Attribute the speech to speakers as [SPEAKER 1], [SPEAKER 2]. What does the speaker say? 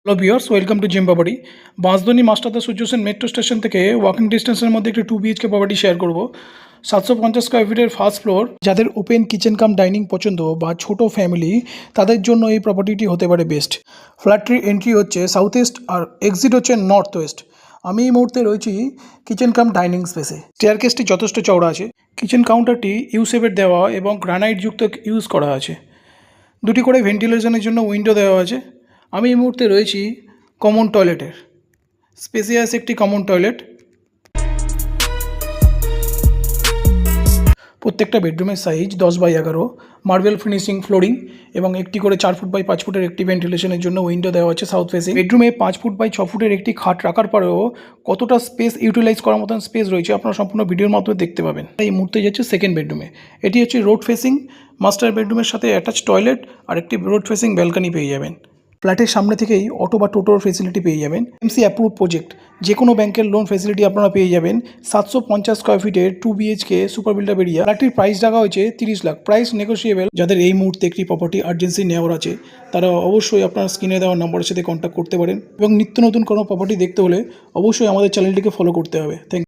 [SPEAKER 1] Hello viewers, welcome to Jim Property. Bansdroni Masterda Surya Sen metro station থেকে walking ডিস্টেন্সের মধ্যে একটি 2 BHK প্রপার্টি শেয়ার করব। 750 স্কোয়ার ফিটের ফার্স্ট ফ্লোর। যাদের ওপেন কিচেন কাম ডাইনিং পছন্দ বা ছোট ফ্যামিলি, তাদের জন্য এই প্রপার্টিটি হতে পারে বেস্ট। ফ্ল্যাটটির এন্ট্রি হচ্ছে সাউথ ইস্ট আর এক্সিট হচ্ছে নর্থ ওয়েস্ট। আমি এই মুহূর্তে রয়েছি কিচেন কাম ডাইনিং স্পেসে। স্টেয়ারকেসটি যথেষ্ট চওড়া আছে। কিচেন কাউন্টারটি ইউসেপের দেওয়া এবং গ্রানাইট যুক্ত ইউজ করা আছে। দুটি করে ভেন্টিলেশনের জন্য উইন্ডো দেওয়া আছে। আমি এই মুহূর্তে রয়েছি কমন টয়লেটের। স্পেসিয়াস একটি কমন টয়লেট। প্রত্যেকটা বেডরুমের size 10x11, marble finishing flooring এবং একটি করে 4 ফুট বাই 5 ফুটের একটি ভেন্টিলেশনের জন্য উইন্ডো দেওয়া আছে সাউথ ফেসিং। বেডরুমে 5 ফুট বাই 6 ফুটের একটি খাট রাখার পরেও কতটা স্পেস ইউটিলাইজ করার মতন স্পেস রয়েছে আপনারা সম্পূর্ণ ভিডিওর মাধ্যমে দেখতে পাবেন। এই মুহূর্তে যাচ্ছে সেকেন্ড বেডরুমে। এটি হচ্ছে রোড ফেসিং। মাস্টার বেডরুমের সাথে অ্যাটাচ টয়লেট আর একটি রোড ফেসিং ব্যালকনি পেয়ে যাবেন। ফ্ল্যাটের সামনে থেকেই অটো বা টোটোর ফেসিলিটি পেয়ে যাবেন। এমসি অ্যাপ্রুভ প্রজেক্ট, যে কোনো ব্যাংকের লোন ফেসিলিটি আপনারা পেয়ে যাবেন। 750 স্কোয়ার ফিটের 2 BHK সুপার বিল্ডার এরিয়া। ফ্ল্যাটটির প্রাইস রাখা হয়েছে 30 লাখ। Price negotiable. যাদের এই মুহূর্তে একটি প্রপার্টি আর্জেন্সি নেওয়ার আছে, তারা অবশ্যই আপনার স্ক্রিনে দেওয়া নম্বরের সাথে কন্ট্যাক্ট করতে পারেন। এবং নিত্য নতুন কোনো প্রপার্টি দেখতে হলে অবশ্যই আমাদের চ্যানেলটিকে ফলো করতে হবে। Thank you.